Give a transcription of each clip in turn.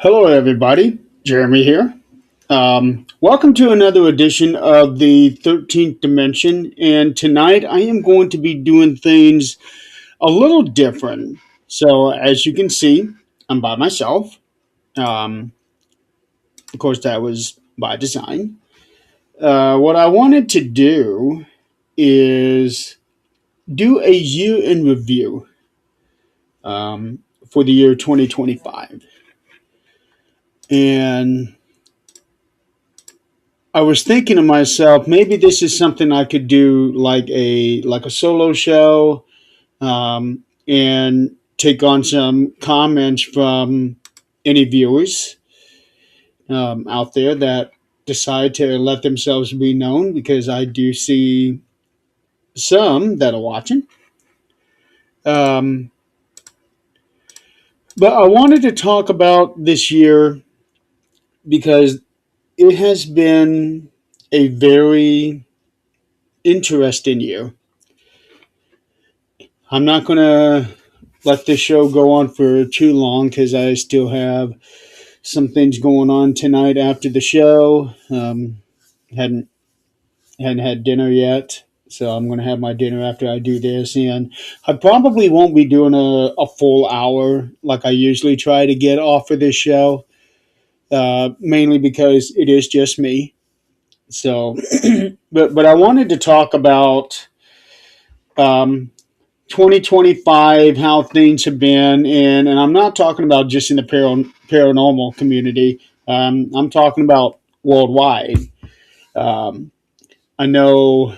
Hello, everybody. Jeremy here. Welcome to another edition of the 13th Dimension. And tonight I am going to be doing things a little different. So, as you can see, I'm by myself. Um, of course, that was by design. What I wanted to do is do a year in review for the year 2025. And I was thinking to myself, maybe this is something I could do like a solo show, and take on some comments from any viewers out there that decide to let themselves be known, because I do see some that are watching. Um, but I wanted to talk about this year because it has been a very interesting year. I'm not going to let this show go on for too long because I still have some things going on tonight after the show. Hadn't hadn't had dinner yet, so I'm going to have my dinner after I do this, and I probably won't be doing a full hour like I usually try to get off of this show. Mainly because it is just me. So, but I wanted to talk about um, 2025, how things have been, and I'm not talking about just in the paranormal community. I'm talking about worldwide. Um, I know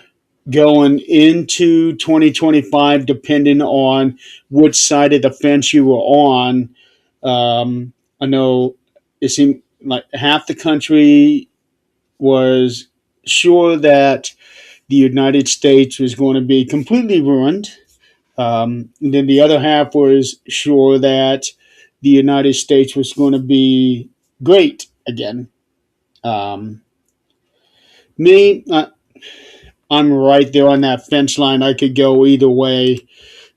going into 2025, depending on which side of the fence you were on, I know it seemed like half the country was sure that the United States was going to be completely ruined. And then the other half was sure that the United States was going to be great again. Um, me, I'm right there on that fence line. I could go either way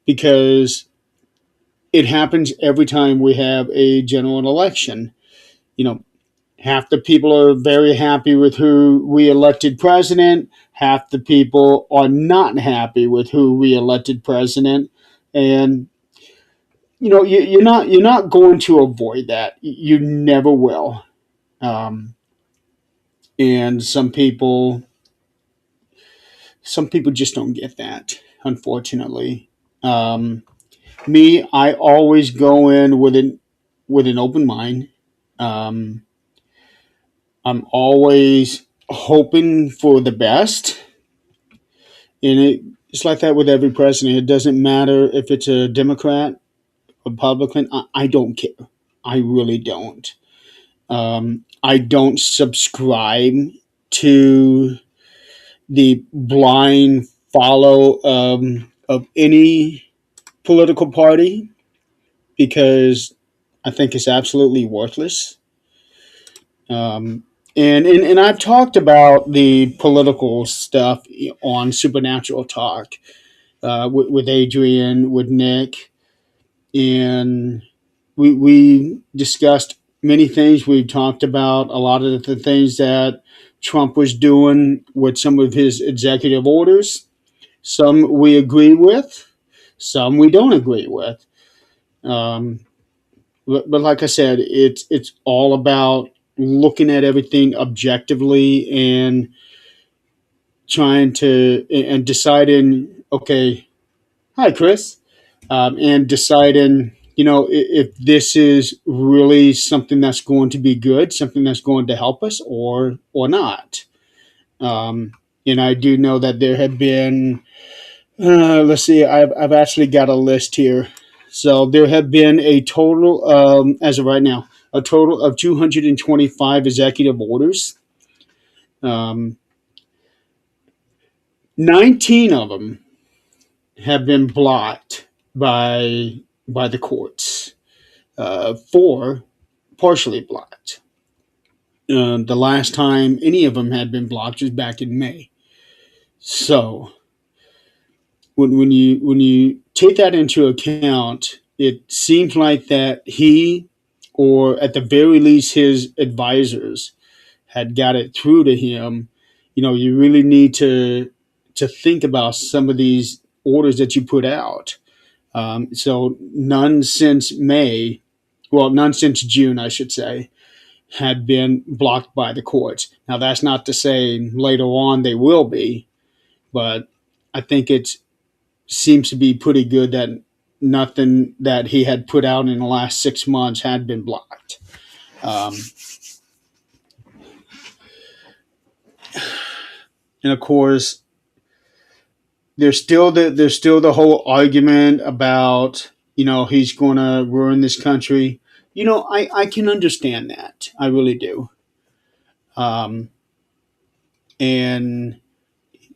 because it happens every time we have a general election. You know, half the people are very happy with who we elected president. Half the people are not happy with who we elected president, and you're not going to avoid that. You never will. Um, and some people just don't get that, unfortunately. Um, Me, I always go in with an open mind. Um, I'm always hoping for the best, and it's like that with every president. It doesn't matter if it's a Democrat, Republican. I don't care. I really don't. I don't subscribe to the blind follow of any political party because I think it's absolutely worthless. Um, and I've talked about the political stuff on Supernatural Talk with Adrian, with Nick, and we discussed many things. We talked about a lot of the things that Trump was doing with some of his executive orders. Some we agree with, some we don't agree with. Um, but like I said, it's all about looking at everything objectively and trying to and deciding. Okay, hi Chris, and deciding, if this is really something that's going to be good, something that's going to help us, or not. Um, and I do know that there have been. Let's see. I've actually got a list here. So there have been a total, as of right now, a total of 225 executive orders. Um, 19 of them have been blocked by the courts. Four partially blocked. The last time any of them had been blocked was back in May. So when you take that into account, it seems like that he or at the very least, his advisors had got it through to him. You really need to think about some of these orders that you put out. So none since May, well, none since June, I should say, had been blocked by the courts. Now, that's not to say later on they will be, but I think it seems to be pretty good that nothing that he had put out in the last 6 months had been blocked. Um, and of course, there's still the whole argument about he's going to ruin this country. I can understand that. I really do. Um, and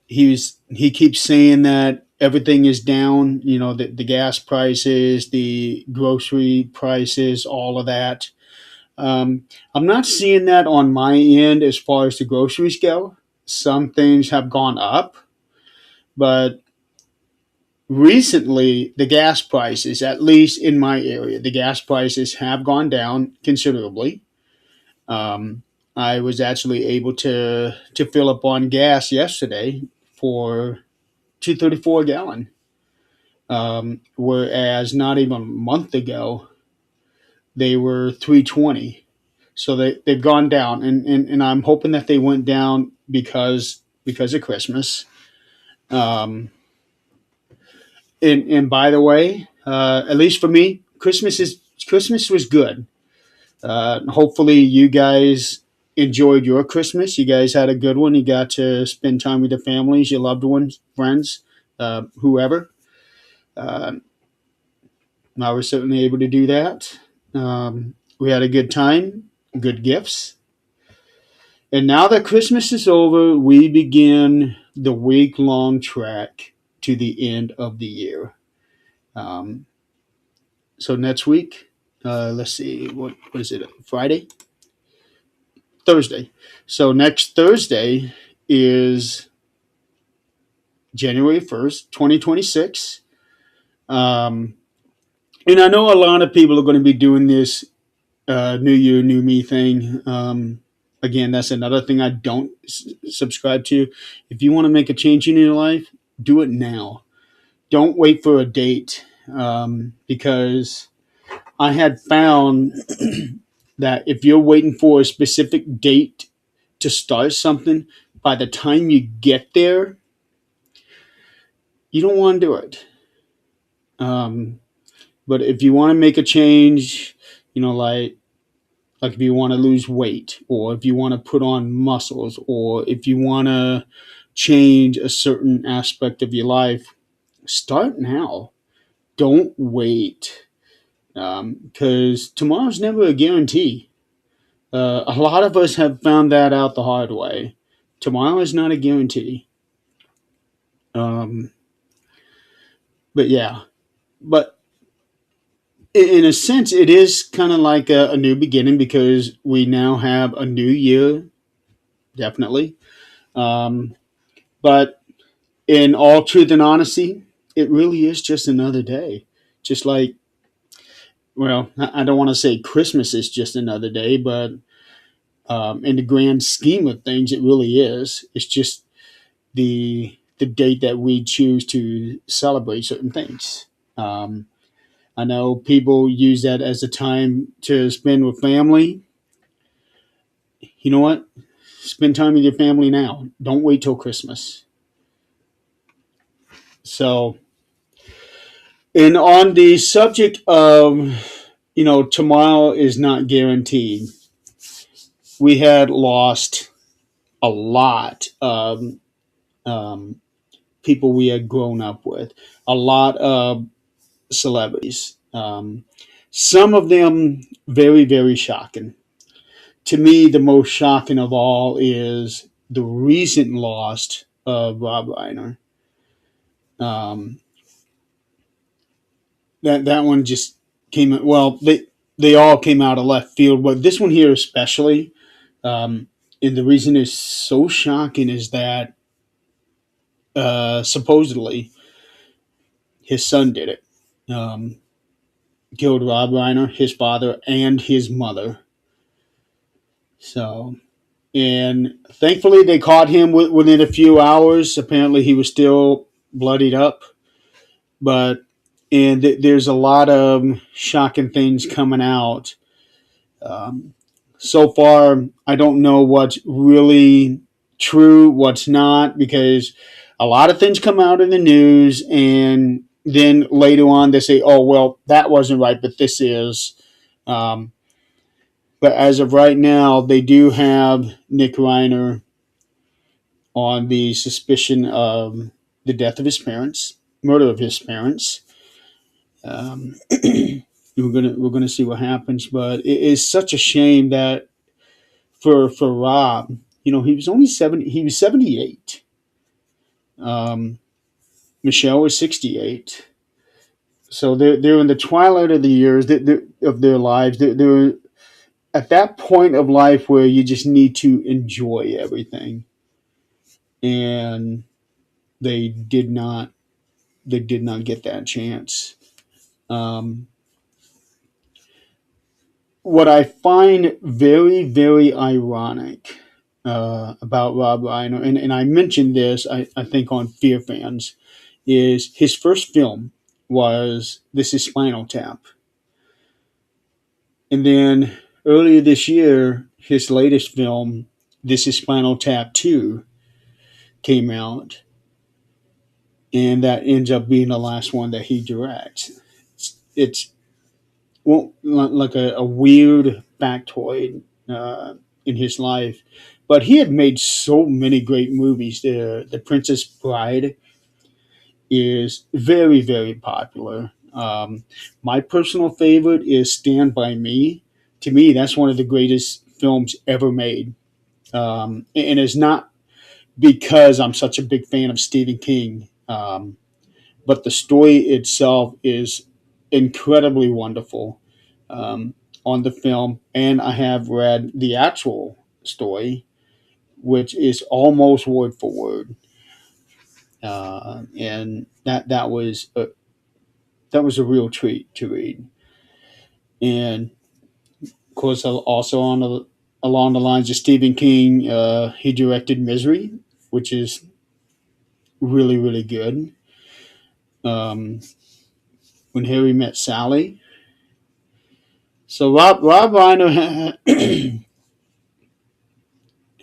he keeps saying that everything is down. The gas prices, the grocery prices, all of that. I'm not seeing that on my end as far as the groceries go. Some things have gone up, but recently the gas prices, at least in my area, the gas prices have gone down considerably. Um, I was actually able to fill up on gas yesterday for 234 a gallon. Whereas not even a month ago they were 320. So they've gone down, and I'm hoping that they went down because of Christmas. Um, and by the way, at least for me, Christmas was good. Hopefully, you guys enjoyed your Christmas. You guys had a good one. You got to spend time with your families, your loved ones, friends, whoever. Uh, I was certainly able to do that. We had a good time, good gifts. And now that Christmas is over, we begin the week long trek to the end of the year. Um, so next week, let's see, what is it? Friday, Thursday. So next Thursday is January 1st, 2026. Um, and I know a lot of people are going to be doing this New Year, New Me thing. Again, that's another thing I don't subscribe to. If you want to make a change in your life, do it now. Don't wait for a date, because I had found that if you're waiting for a specific date to start something, by the time you get there, you don't want to do it. Um, but if you want to make a change, like if you want to lose weight, or if you want to put on muscles, or if you want to change a certain aspect of your life, start now. Don't wait, because tomorrow's never a guarantee. A lot of us have found that out the hard way. Tomorrow is not a guarantee. Um, but yeah, but in a sense, it is kind of like a new beginning because we now have a new year, definitely. Um, but in all truth and honesty, it really is just another day. Just like, well, I don't want to say Christmas is just another day, but in the grand scheme of things, it really is. It's just the date that we choose to celebrate certain things. I know people use that as a time to spend with family. You know what? Spend time with your family now. Don't wait till Christmas. So, and on the subject of, tomorrow is not guaranteed, we had lost a lot of people we had grown up with, a lot of celebrities. Some of them very, very shocking. To me, the most shocking of all is the recent loss of Rob Reiner. Um, that one just came. Well, they all came out of left field, but this one here especially. Um, and the reason it's so shocking is that supposedly his son did it. Um, killed Rob Reiner, his father, and his mother. So, and thankfully they caught him within a few hours. Apparently, he was still bloodied up, but there's a lot of shocking things coming out. Um, so far, I don't know what's really true, what's not, because a lot of things come out in the news, and then later on they say, "Oh, well, that wasn't right, but this is." Um, but as of right now, they do have Nick Reiner on the suspicion of the death of his parents, murder of his parents. Um, we're gonna see what happens, but it is such a shame that for Rob, he was only 70. He was 78. Um, Michelle was 68. So they're in the twilight of the years of their lives. They're at that point of life where you just need to enjoy everything, and they did not. They did not get that chance. Um, what I find very, very ironic about Rob Reiner, and I mentioned this, I think, on Fear Fans, is his first film was This Is Spinal Tap. And then earlier this year, his latest film, This Is Spinal Tap 2, came out. And that ends up being the last one that he directs. It's well, like a weird factoid in his life. But he had made so many great movies. The Princess Bride is very, very popular. My personal favorite is Stand By Me. To me, that's one of the greatest films ever made. And it's not because I'm such a big fan of Stephen King, but the story itself is incredibly wonderful on the film. And I have read the actual story, which is almost word for word. And that was a real treat to read. And of course, also along the lines of Stephen King, he directed Misery, which is really, really good. Um, when Harry Met Sally. So Rob Reiner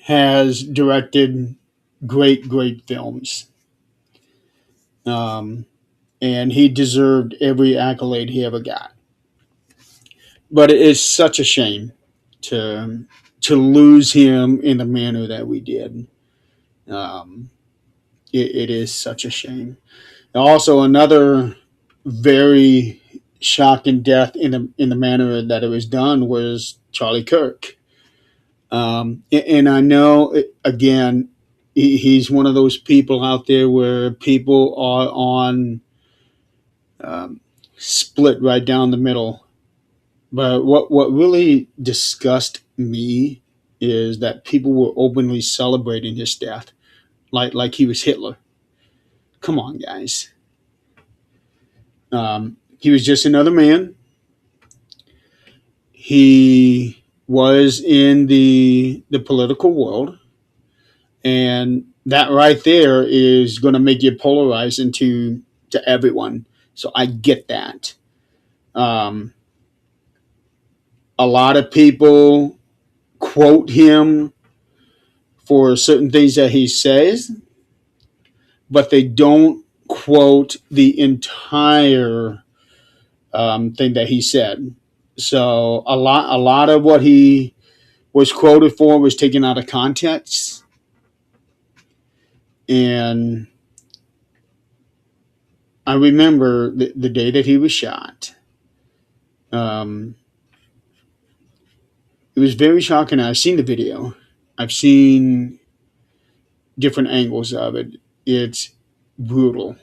has directed great, great films, um, and he deserved every accolade he ever got. But it is such a shame to lose him in the manner that we did. Um, it is such a shame. Also, another very shocking death in the manner that it was done was Charlie Kirk. And I know, again, he's one of those people out there where people are on um, split right down the middle. But what really disgusted me is that people were openly celebrating his death, like he was Hitler. Come on, guys. He was just another man. He was in the political world, and that right there is going to make you polarize into to everyone. So I get that. Um, a lot of people quote him for certain things that he says, but they don't quote the entire thing that he said. So a lot of what he was quoted for was taken out of context, and I remember the day that he was shot. Um, it was very shocking. I've seen the video. I've seen different angles of it. It's brutal.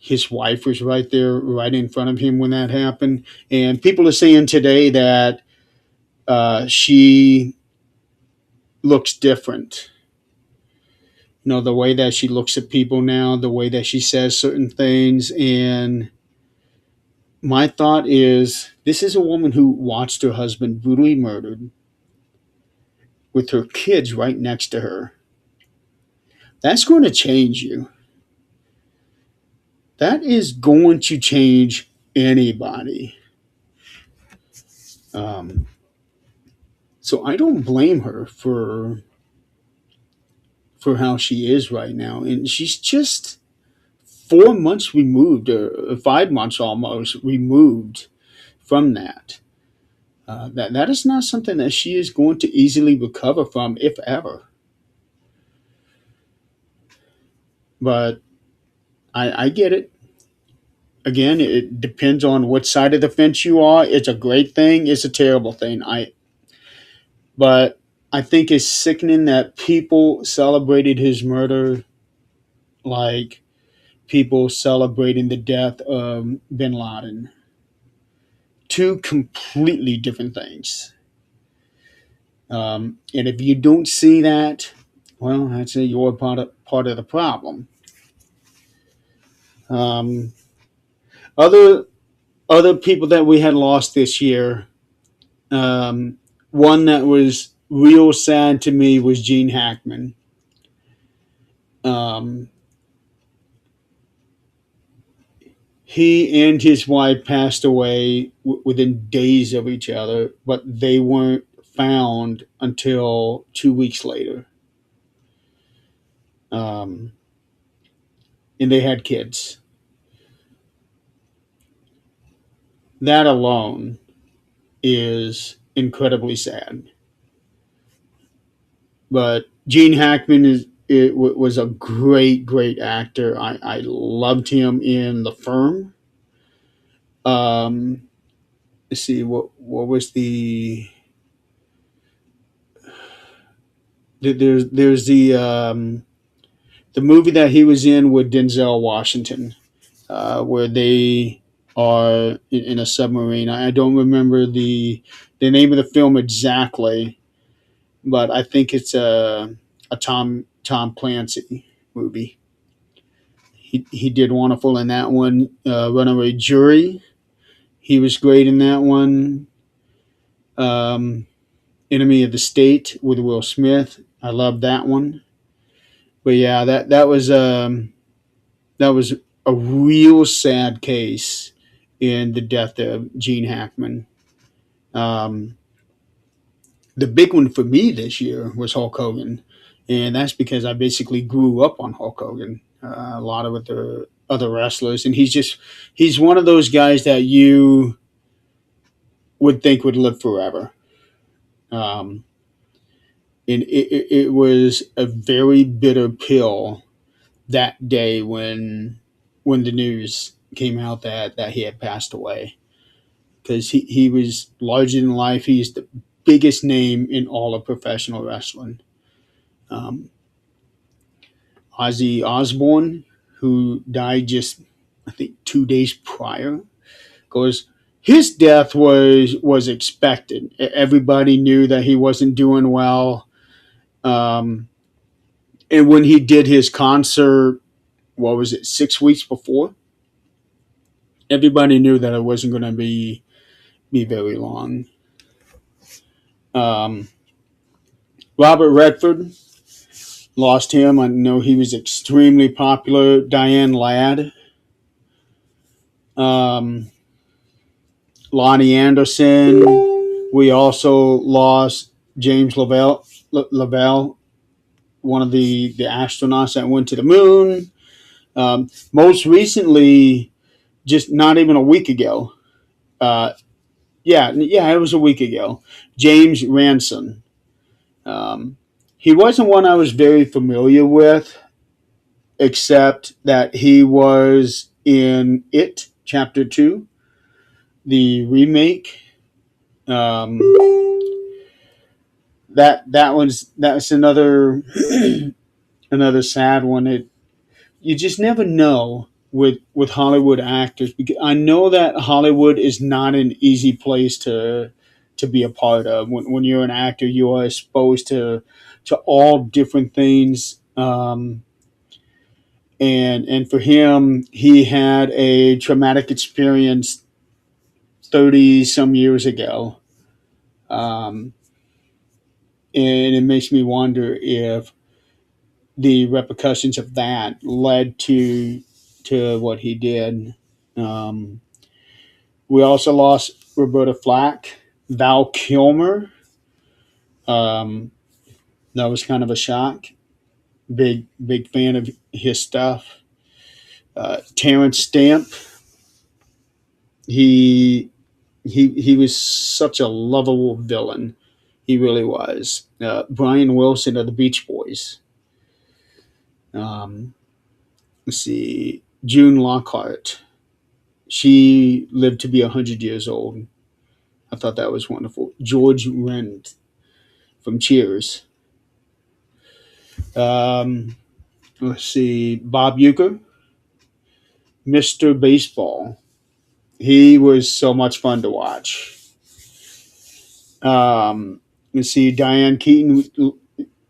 His wife was right there, right in front of him when that happened. And people are saying today that she looks different. The way that she looks at people now, the way that she says certain things. And My thought is this is a woman who watched her husband brutally murdered with her kids right next to her. That's going to change you. That is going to change anybody. Um, so I don't blame her for how she is right now, and she's just 4 months removed, or 5 months almost removed from that. That is not something that she is going to easily recover from, if ever. But I get it. Again, it depends on what side of the fence you are. It's a great thing. It's a terrible thing. But I think it's sickening that people celebrated his murder like people celebrating the death of Bin Laden. Two completely different things. And if you don't see that, well, I'd say you're part of the problem. Um, other other people that we had lost this year, um, one that was real sad to me was Gene Hackman. Um, he and his wife passed away within days of each other, but they weren't found until 2 weeks later. Um, and they had kids. That alone is incredibly sad. But Gene Hackman was a great, great actor. I loved him in The Firm. Um, let's see what was there's the movie that he was in with Denzel Washington, where they are in a submarine. I don't remember the name of the film exactly, but I think it's a Tom Clancy movie. He did wonderful in that one. Runaway Jury, he was great in that one. Um, Enemy of the State with Will Smith, I love that one. But yeah, that was a real sad case in the death of Gene Hackman. Um, the big one for me this year was Hulk Hogan, and that's because I basically grew up on Hulk Hogan. A lot of other wrestlers, and he's one of those guys that you would think would live forever. Um, and it was a very bitter pill that day when the news came out that he had passed away, because he was larger than life. He's the biggest name in all of professional wrestling. Um, Ozzy Osbourne, who died just I think 2 days prior, because his death was expected. Everybody knew that he wasn't doing well. Um, and when he did his concert, what was it, 6 weeks before? Everybody knew that it wasn't going to be very long. Um, Robert Redford, lost him. I know he was extremely popular. Diane Ladd, um, Lonnie Anderson. We also lost James Lavelle, one of the astronauts that went to the moon. Most recently, just not even a week ago. Uh, yeah, it was a week ago. James Ransom. Um, he wasn't one I was very familiar with, except that he was in It Chapter Two, the remake. Um, that's another sad one. You just never know with Hollywood actors, because I know that Hollywood is not an easy place to be a part of. When you're an actor, you are exposed to all different things. And for him, he had a traumatic experience 30 some years ago. Um, and it makes me wonder if the repercussions of that led to what he did. Um, we also lost Roberta Flack, Val Kilmer. Um, that was kind of a shock. Big fan of his stuff. Terrence Stamp. He he was such a lovable villain. He really was. Brian Wilson of the Beach Boys. Um, let's see. June Lockhart. She lived to be 100 years old. I thought that was wonderful. George Rent from Cheers. Um, let's see. Bob Euchre, Mr. Baseball. He was so much fun to watch. Let's see. Diane Keaton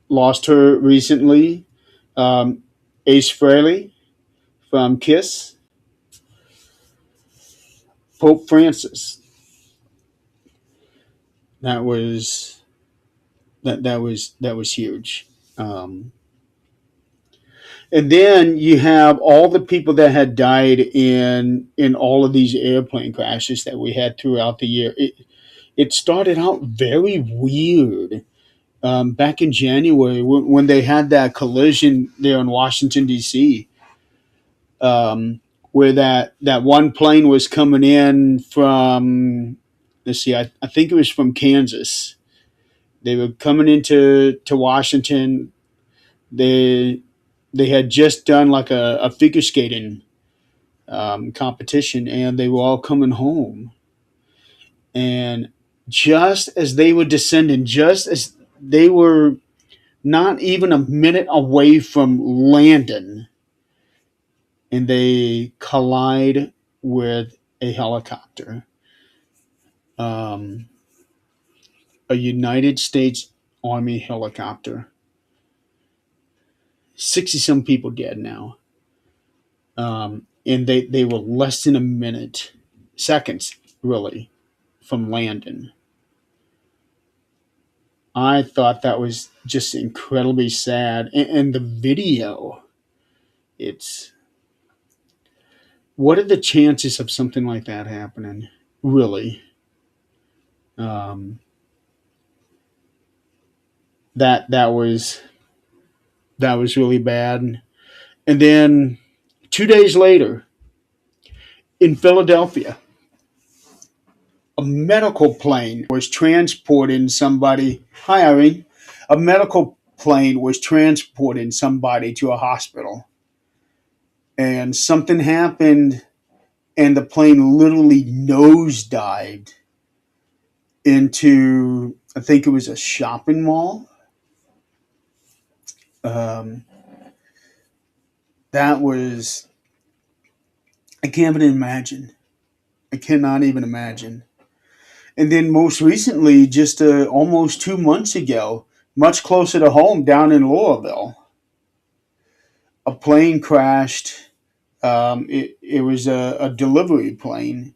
lost her recently. Um, Ace Frehley from Kiss. Pope Francis. That was that was huge. Um, and then you have all the people that had died in all of these airplane crashes that we had throughout the year. It started out very weird. Back in January, when they had that collision there in Washington D.C., where that one plane was coming in from, let's see, I think it was from Kansas. They were coming into Washington. They they had just done like a figure skating competition, and they were all coming home. And just as they were descending, just as they were not even a minute away from landing, and they collide with a helicopter, um, a United States Army helicopter. 60 some people dead now. And they were less than a minute, seconds really, from landing. I thought that was just incredibly sad. And the video, it's what are the chances of something like that happening? Really, um, that that was really bad. And then 2 days later, in Philadelphia, a medical plane was transporting somebody. Hi, Irene. A medical plane was transporting somebody to a hospital, and something happened, and the plane literally nosedived into, I think it was a shopping mall. Um, that was, I can't even imagine. I cannot even imagine. And then most recently, just almost 2 months ago, much closer to home, down in Louisville, a plane crashed. It was a delivery plane.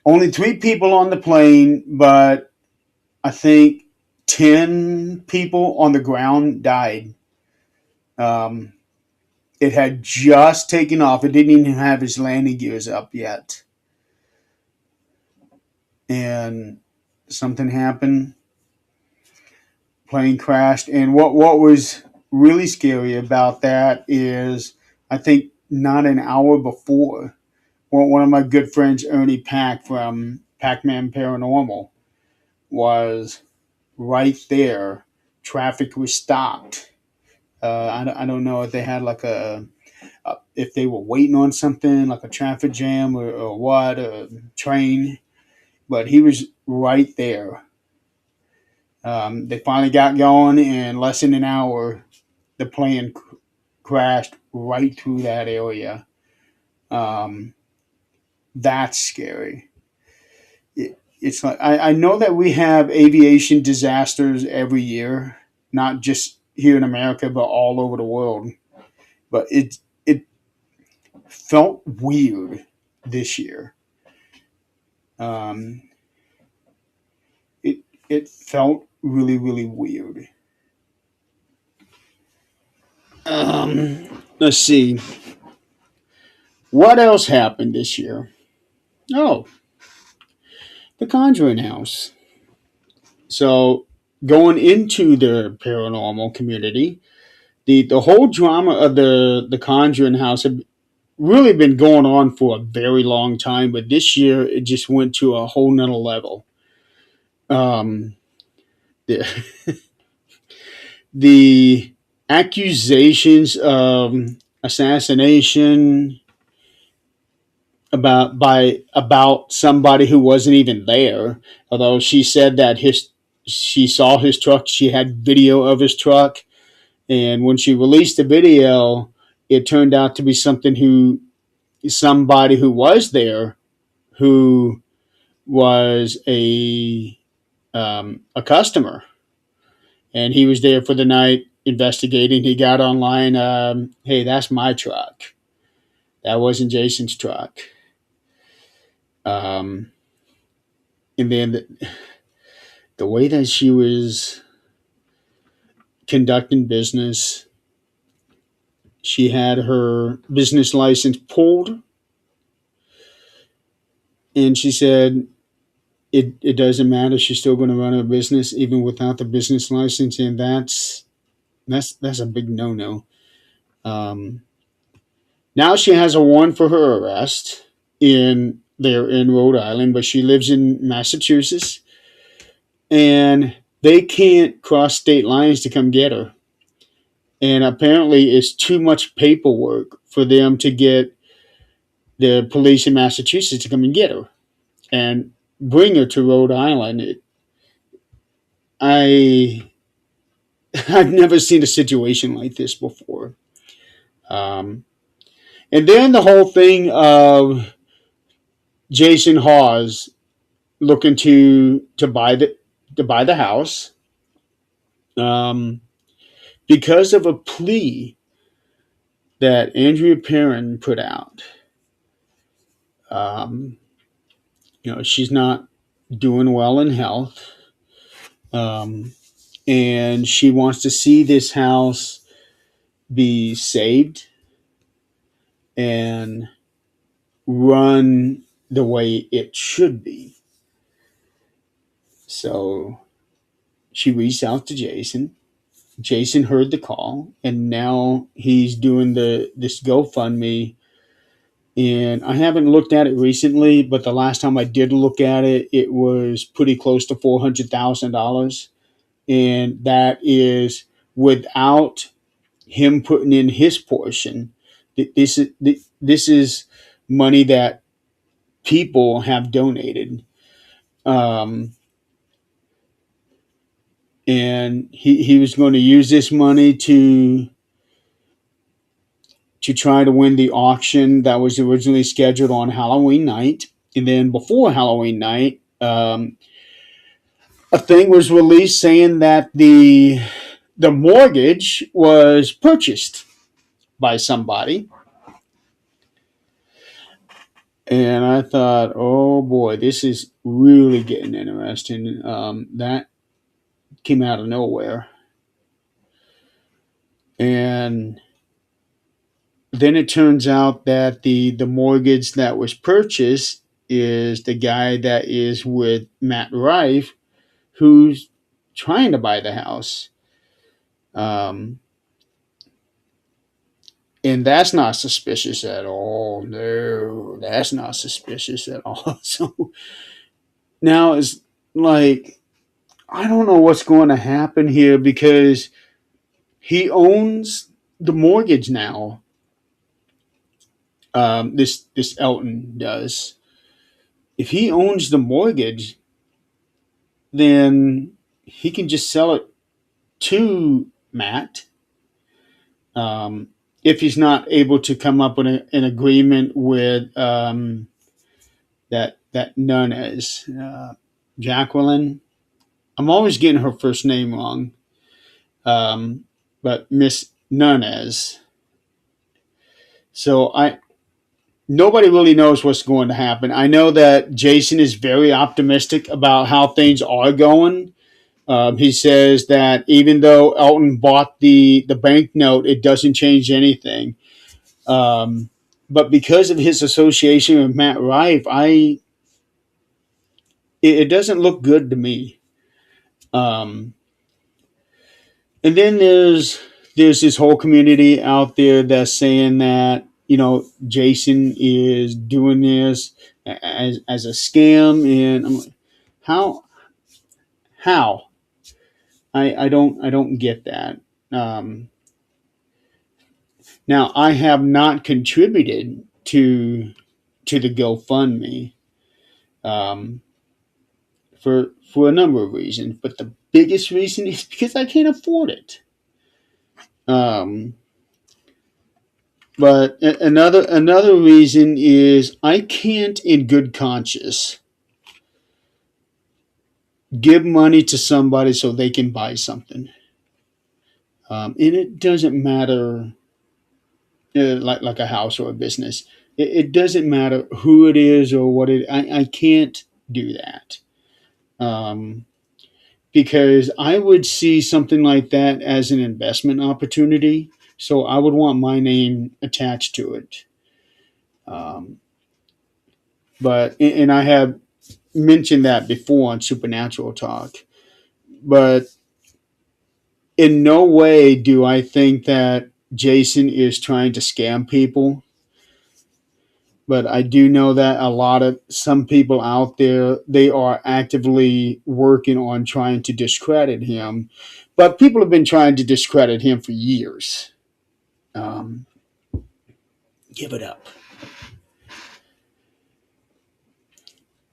Only three people on the plane, but I think 10 people on the ground died. Um, it had just taken off. It didn't even have its landing gears up yet. And something happened. Plane crashed. And what was really scary about that is, I think not an hour before, one of my good friends, Ernie Pack from Pac-Man Paranormal, was right there. Traffic was stopped. I don't know if they had like if they were waiting on something like a traffic jam or what, a train, but he was right there. They finally got going, and less than an hour, the plane crashed right through that area. Um, that's scary. It's like I know that we have aviation disasters every year, not just here in America, but all over the world. But it felt weird this year. Um, it it felt really really weird. Let's see what else happened this year. Oh, the Conjuring House. So going into the paranormal community, the whole drama of the Conjuring House had really been going on for a very long time, but this year it just went to a whole nother level. Um, the, the accusations of assassination about somebody who wasn't even there, although she said that his she saw his truck, she had video of his truck, and when she released the video, it turned out to be somebody who was there, who was a customer, and he was there for the night investigating. He got online, hey, that's my truck. That wasn't Jason's truck. Um, and then the way that she was conducting business, she had her business license pulled, and she said it doesn't matter. She's still going to run her business even without the business license, and that's a big no no. Um, Now she has a warrant for her arrest in Rhode Island, but she lives in Massachusetts, and they can't cross state lines to come get her. And apparently, it's too much paperwork for them to get the police in Massachusetts to come and get her and bring her to Rhode Island. I I've never seen a situation like this before. Um, and then the whole thing of Jason Hawes looking to buy the house, um, because of a plea that Andrea Perrin put out. Um, she's not doing well in health, um, and she wants to see this house be saved and run the way it should be. So she reached out to Jason. Jason heard the call, and now he's doing this GoFundMe. And I haven't looked at it recently, but the last time I did look at it, it was pretty close to $400,000, and that is without him putting in his portion. This is money that people have donated, um, and he was going to use this money to try to win the auction that was originally scheduled on Halloween night. And then before Halloween night, a thing was released saying that the mortgage was purchased by somebody. And I thought, oh boy, this is really getting interesting. That came out of nowhere. And then it turns out that the mortgage that was purchased is the guy that is with Matt Rife, who's trying to buy the house. Um, and that's not suspicious at all. No, that's not suspicious at all. So now it's like, I don't know what's going to happen here because he owns the mortgage now. This Elton does. If he owns the mortgage, then he can just sell it to Matt. If he's not able to come up with an agreement with that Nunez, Jacqueline. I'm always getting her first name wrong, but Miss Nunez. So nobody really knows what's going to happen. I know that Jason is very optimistic about how things are going. He says that even though Elton bought the banknote, it doesn't change anything. Um, but because of his association with Matt Rife, it doesn't look good to me. Um, and then there's this whole community out there that's saying that Jason is doing this as a scam, and I'm like, how how I don't get that. Um, Now I have not contributed to the GoFundMe um, for a number of reasons, but the biggest reason is because I can't afford it. Um, but another reason is I can't, in good conscience, give money to somebody so they can buy something, and it doesn't matter, like a house or a business. It doesn't matter who it is or what it. I can't do that. Um, because I would see something like that as an investment opportunity. So I would want my name attached to it. Um, and I have mentioned that before on Supernatural Talk. But in no way do I think that Jason is trying to scam people. But I do know that a lot of some people out there, they are actively working on trying to discredit him. But people have been trying to discredit him for years. Um, Give it up.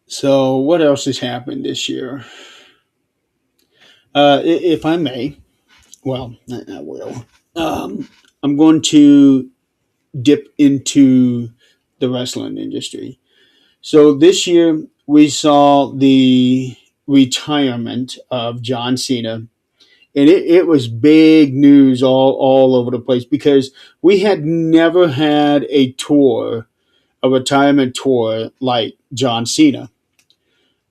So, what else has happened this year? If I may, well, I will. I'm going to dip into the wrestling industry. So, this year we saw the retirement of John Cena, and it was big news all over the place because we had never had a retirement tour like John Cena.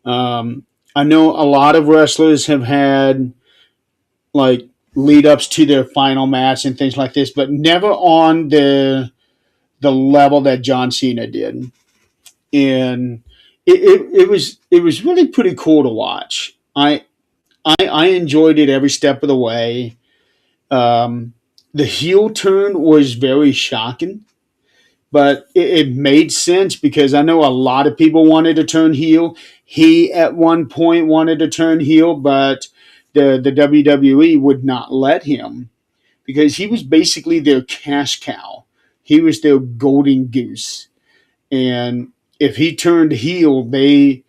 I know a lot of wrestlers have had like lead ups to their final match and things like this, but never on the level that John Cena did. And it was really pretty cool to watch. I enjoyed it every step of the way. Um, the heel turn was very shocking, but it made sense because I know a lot of people wanted to turn heel. He at one point wanted to turn heel, but the WWE would not let him because he was basically their cash cow. He was their golden goose, and if he turned heel, they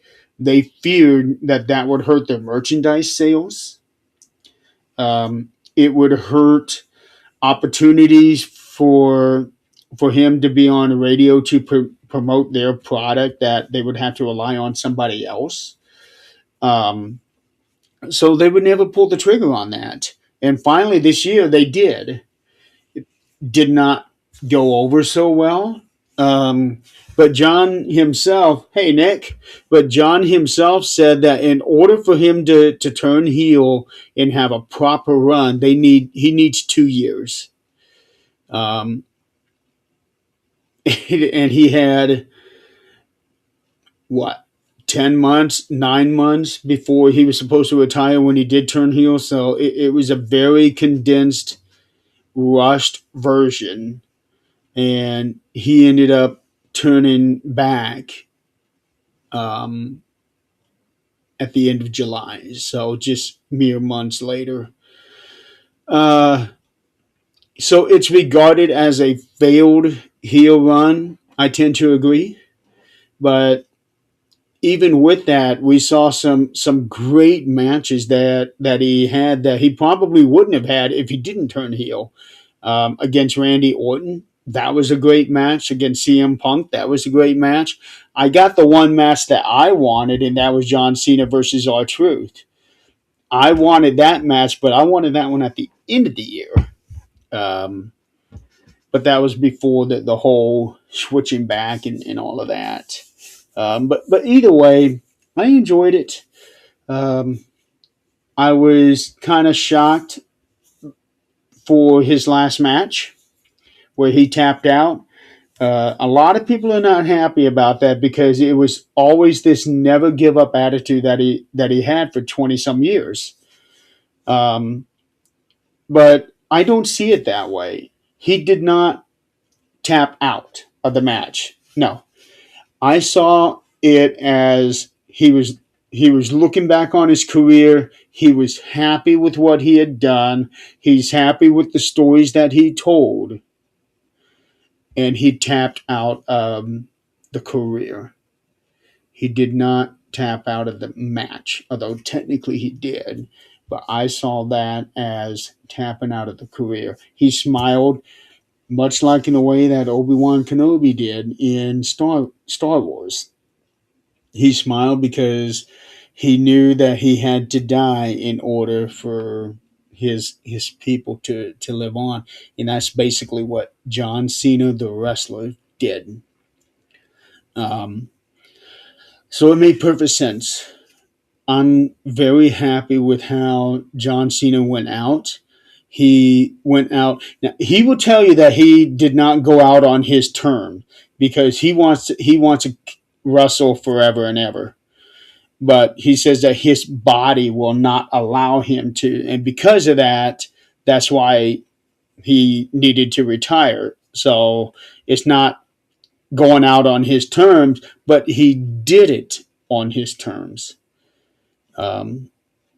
feared that that would hurt their merchandise sales. It would hurt opportunities for him to be on the radio to promote their product that they would have to rely on somebody else. Um, so they would never pull the trigger on that. And finally, this year they did. It did not go over so well. Um, but John himself, hey Nick, but John himself said that in order for him to turn heel and have a proper run, he needs 2 years. Um, and he had what 10 months 9 months before he was supposed to retire when he did turn heel, so it was a very condensed, rushed version, and he ended up turning back um, at the end of July, so just mere months later. uh, so it's regarded as a failed heel run. I tend to agree, but even with that, we saw some great matches that he had that he probably wouldn't have had if he didn't turn heel. Against Randy Orton, that was a great match. Against CM Punk, that was a great match. I got the one match that I wanted, and that was John Cena versus R-Truth. I wanted that match, but I wanted that one at the end of the year. Um, but that was before the whole switching back and all of that. But either way, I enjoyed it. Um, I was kind of shocked for his last match where he tapped out. A lot of people are not happy about that because it was always this never give up attitude that he had for 20 some years. Um, but I don't see it that way. He did not tap out of the match. No, I saw it as he was looking back on his career. He was happy with what he had done. He's happy with the stories that he told, and he tapped out the career. He did not tap out of the match, although technically he did. But I saw that as tapping out of the career. He smiled, much like in the way that Obi-Wan Kenobi did in Star Wars. He smiled because he knew that he had to die in order for his people to live on. And that's basically what John Cena, the wrestler, did. Um, so it made perfect sense. I'm very happy with how John Cena went out. He went out. Now, he will tell you that he did not go out on his term because he wants to wrestle forever and ever. But he says that his body will not allow him to, and because of that, that's why he needed to retire. So it's not going out on his terms, but he did it on his terms. Um,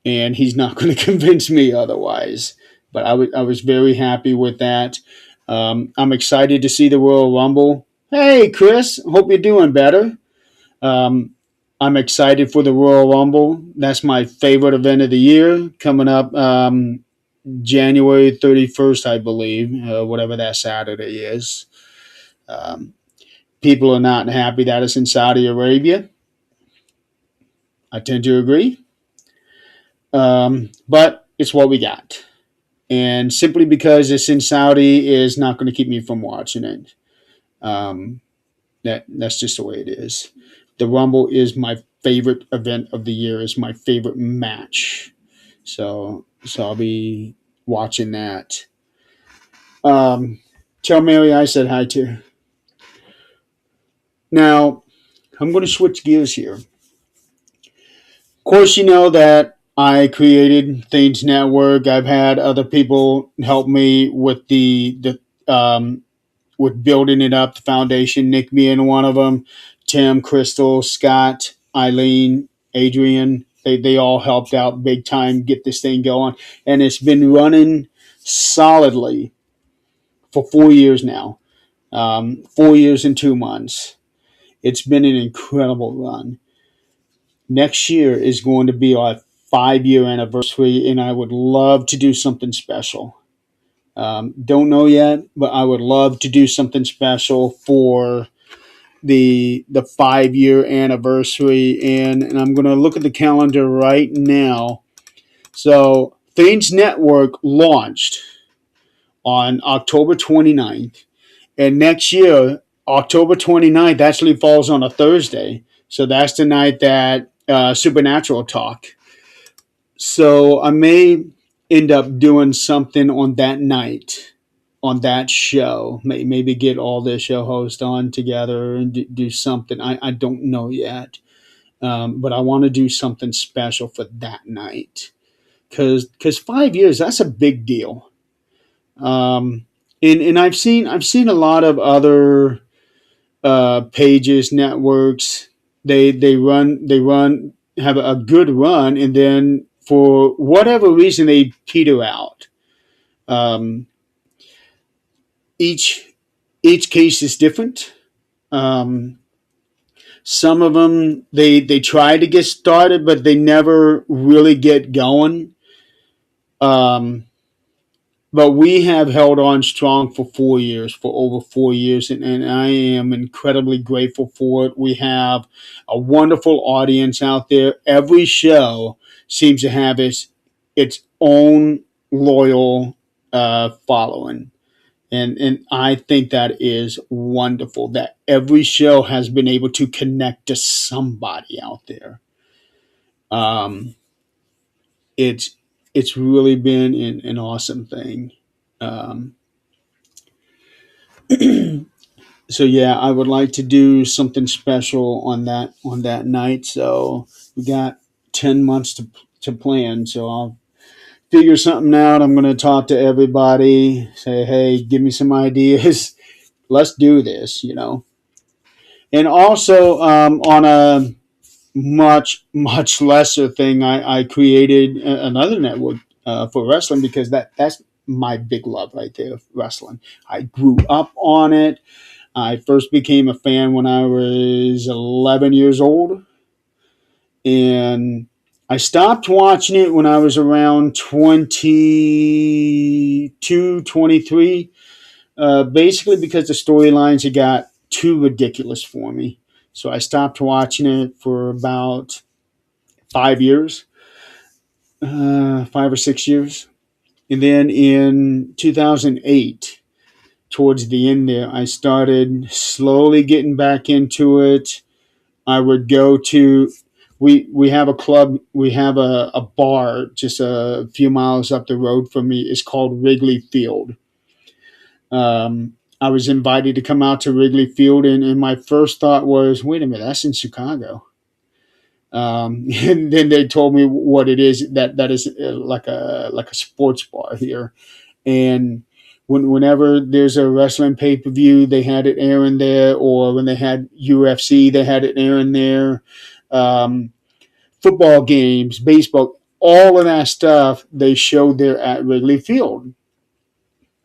and he's not going to convince me otherwise. But I was very happy with that. I'm excited to see the Royal Rumble. Hey, Chris, hope you're doing better. Um, I'm excited for the Royal Rumble. That's my favorite event of the year coming up January 31st, I believe, whatever that Saturday is. Um, People are not happy that it's in Saudi Arabia. I tend to agree. But it's what we got. And simply because it's in Saudi is not going to keep me from watching it. Um, that's just the way it is. The Rumble is my favorite event of the year. Is my favorite match. So I'll be watching that. Um, Tell Mary I said hi to. Now I'm going to switch gears here. Of course, you know that I created Things Network. I've had other people help me with with building it up, the foundation. Nick being one of them, Tim, Crystal, Scott, Eileen, Adrian. They all helped out big time get this thing going, and it's been running solidly for 4 years now. 4 years and 2 months. It's been an incredible run. Next year is going to be our 5 year anniversary, and I would love to do something special. Don't know yet, but I would love to do something special for the 5 year anniversary. And I'm going to look at the calendar right now. So, Things Network launched on October 29th. And next year, October 29th actually falls on a Thursday. So, that's the night that Supernatural Talk. So, I may end up doing something on that night on that show. Maybe get all the show hosts on together and do something. I don't know yet, but I want to do something special for that night because 5 years, that's a big deal. Um, and I've seen a lot of other pages, networks. They run have a good run, and then for whatever reason they peter out. Um, each each case is different. Um, some of them they try to get started, but they never really get going. Um, but we have held on strong for 4 years, for over 4 years, and I am incredibly grateful for it. We have a wonderful audience out there. Every show seems to have its own loyal following. And I think that is wonderful that every show has been able to connect to somebody out there. Um, it's it's really been an awesome thing. Um, so yeah, I would like to do something special on that night. So we got 10 months to plan. So I'll figure something out. I'm going to talk to everybody. Say, hey, give me some ideas. Let's do this. And also on a much lesser thing, I created another network for wrestling because that's my big love right there, wrestling. I grew up on it. I first became a fan when I was 11 years old, and I stopped watching it when I was around 22, 23. Basically because the storylines had got too ridiculous for me. So I stopped watching it for about 5 years, 5 or 6 years. And then in 2008, towards the end there, I started slowly getting back into it. I would go to we have a club, we have a bar just a few miles up the road from me. It's called Wrigley Field. I was invited to come out to Wrigley Field, and my first thought was, wait a minute, that's in Chicago. And then they told me what it is. That is like a sports bar here, and whenever there's a wrestling pay per view, they had it airing there, or when they had UFC, they had it airing there. Um, Football games, baseball, all of that stuff they showed there at Wrigley Field.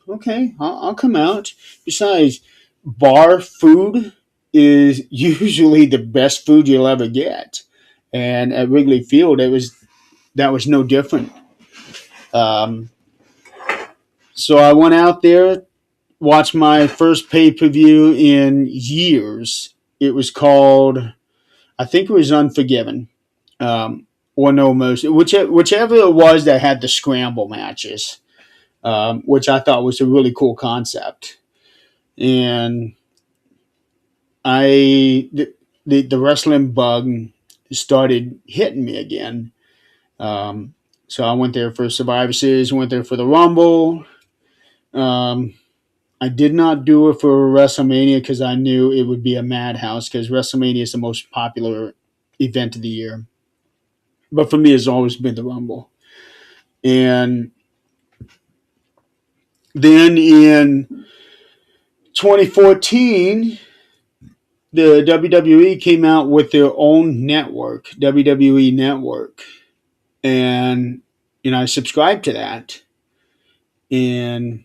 Okay, I'll come out. Besides, bar food is usually the best food you'll ever get, and at Wrigley Field, that was no different. Um, so I went out there, watched my first pay per view in years. It was called, I think it was Unforgiven, or No Mercy, whichever it was that had the scramble matches, which I thought was a really cool concept. And the wrestling bug started hitting me again. Um, so I went there for Survivor Series, went there for the Rumble. Um, I did not do it for WrestleMania because I knew it would be a madhouse because WrestleMania is the most popular event of the year. But for me, it's always been the Rumble. And then in 2014, the WWE came out with their own network, WWE Network. And, I subscribed to that. And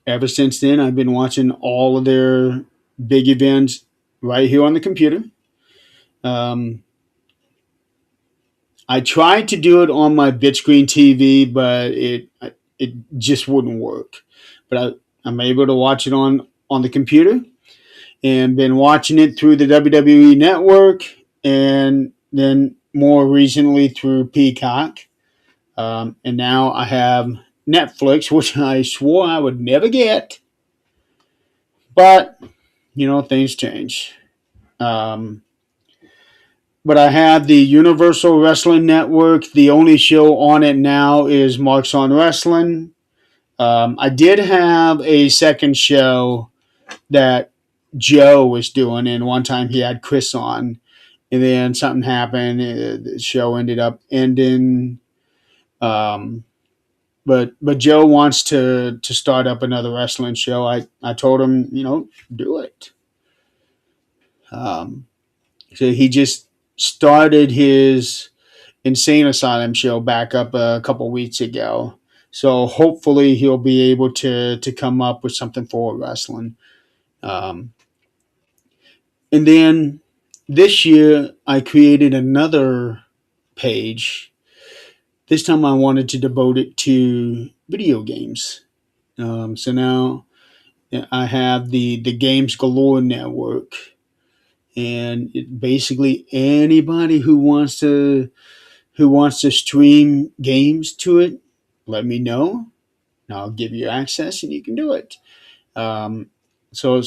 ever since then, I've been watching all of their big events right here on the computer. Um, I tried to do it on my bit screen TV, but it just wouldn't work. But I'm able to watch it on the computer, and been watching it through the WWE Network, and then more recently through Peacock. And now I have Netflix, which I swore I would never get, but things change. Um, but I have the Universal Wrestling Network. The only show on it now is Marks on Wrestling. I did have a second show that Joe was doing, and one time he had Chris on, and then something happened. The show ended up ending. Um, but Joe wants to start up another wrestling show. I told him, do it. Um, so he just started his Insane Asylum show back up a couple weeks ago. So hopefully he'll be able to come up with something for wrestling. Um, and then this year I created another page. This time I wanted to devote it to video games. So now I have the Games Galore network, and basically anybody who wants to stream games to it, let me know. And I'll give you access, and you can do it. Um, so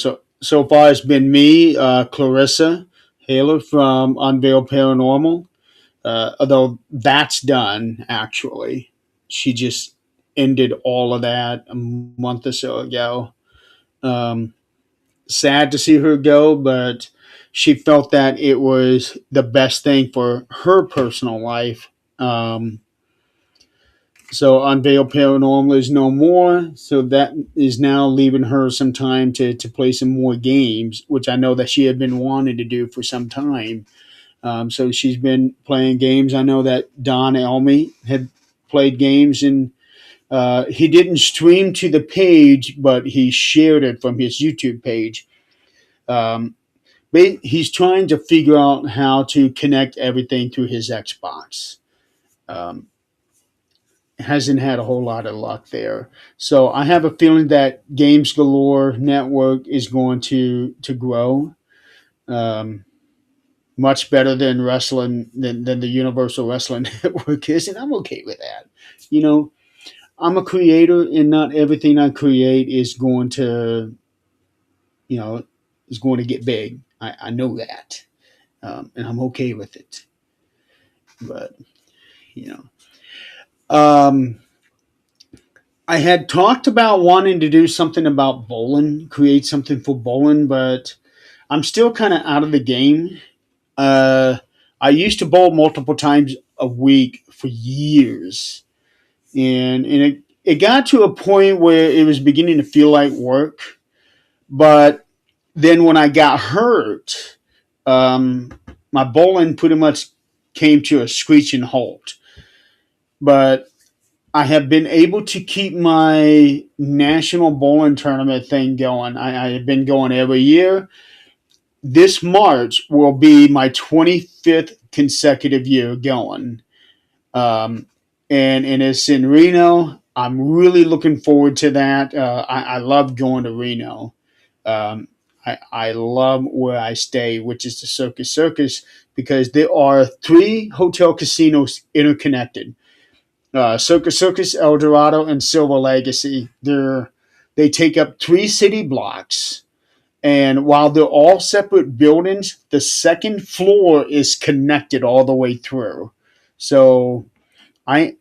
far, it's been me, Clarissa Haler from Unveiled Paranormal. Although that's done, actually, she just ended all of that a month or so ago. Um, Sad to see her go, but she felt that it was the best thing for her personal life. So Unveiled Paranormal is no more. So that is now leaving her some time to play some more games, which I know that she had been wanting to do for some time. So she's been playing games. I know that Don Elmy had played games, and he didn't stream to the page, but he shared it from his YouTube page. Um, but he's trying to figure out how to connect everything through his Xbox. Um, hasn't had a whole lot of luck there. So I have a feeling that Games Galore Network is going to grow um, much better than wrestling than the Universal Wrestling Network is, and I'm okay with that. You know, I'm a creator, and not everything I create is going to you know is going to get big. I know that, and I'm okay with it. But you know. Um, I had talked about wanting to do something about bowling, create something for bowling, but I'm still kind of out of the game. Uh, I used to bowl multiple times a week for years, and it got to a point where it was beginning to feel like work. But then when I got hurt, my bowling pretty much came to a screeching halt. But I have been able to keep my national bowling tournament thing going. I have been going every year. This March will be my 25th consecutive year going. Um, and it's in Reno. I'm really looking forward to that. I love going to Reno. Um, I love where I stay, which is the Circus Circus, because there are three hotel casinos interconnected. Circus Circus, El Dorado, and Silver Legacy. They take up three city blocks, and while they're all separate buildings, the second floor is connected all the way through. So I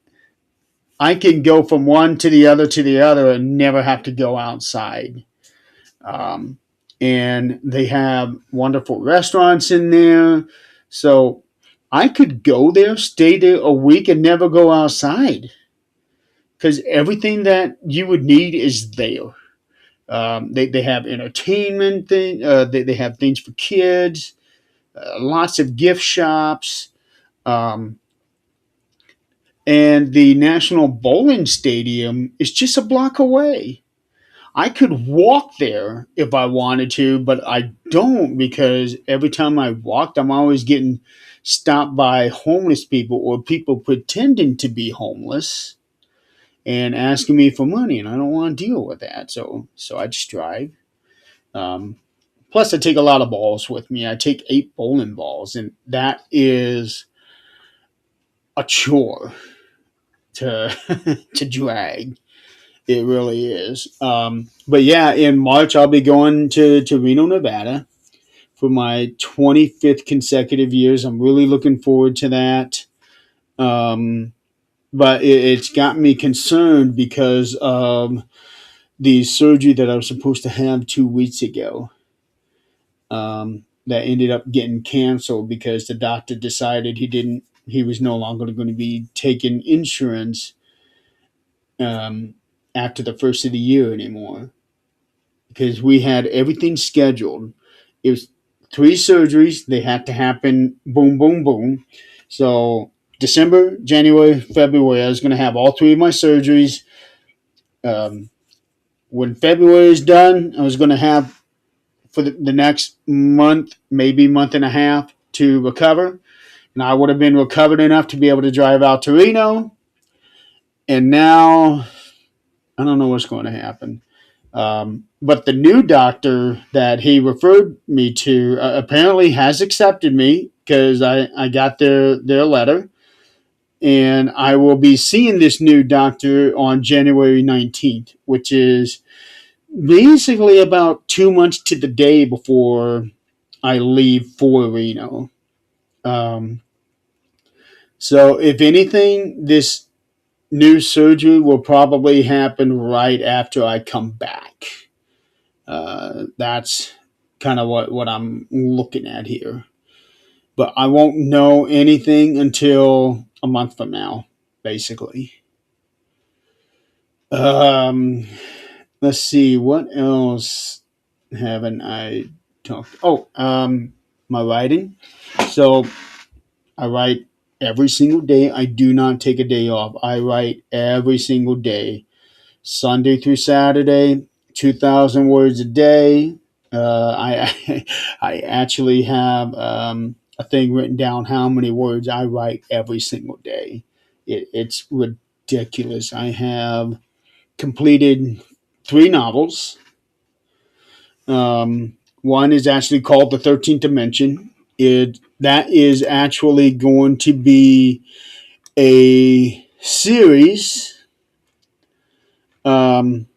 I can go from one to the other and never have to go outside. Um, and they have wonderful restaurants in there, so I could go there, stay there a week, and never go outside because everything that you would need is there. They have entertainment thing. They have things for kids. Lots of gift shops. Um, and the National Bowling Stadium is just a block away. I could walk there if I wanted to, but I don't because every time I walked, I'm always getting stopped by homeless people or people pretending to be homeless and asking me for money, and I don't want to deal with that. So I just drive. Um, Plus, I take a lot of balls with me. I take 8 bowling balls, and that is a chore to to drag. It really is. But yeah, in March I'll be going to Reno, Nevada, for my 25th consecutive years. I'm really looking forward to that. Um, but it's got me concerned because of the surgery that I was supposed to have 2 weeks ago. That ended up getting canceled because the doctor decided he was no longer going to be taking insurance um, after the first of the year anymore because we had everything scheduled. It was 3 surgeries. They had to happen boom, boom, boom. So December, January, February, I was going to have all three of my surgeries. Um, when February is done, I was going to have for the next month, maybe month and a half to recover. And I would have been recovered enough to be able to drive out to Reno. And now I don't know what's going to happen. But the new doctor that he referred me to apparently has accepted me because I got their letter. And I will be seeing this new doctor on January 19th, which is basically about 2 months to the day before I leave for Reno. Um, so, if anything, this new surgery will probably happen right after I come back. That's kind of what I'm looking at here. But I won't know anything until a month from now, basically. Um, let's see, what else haven't I talked? Oh, my writing. So I write every single day. I do not take a day off. I write every single day, Sunday through Saturday, 2,000 words a day. I I actually have a thing written down how many words I write every single day. It's ridiculous. I have completed three novels. One is actually called The 13th Dimension. It that is actually going to be a series, um,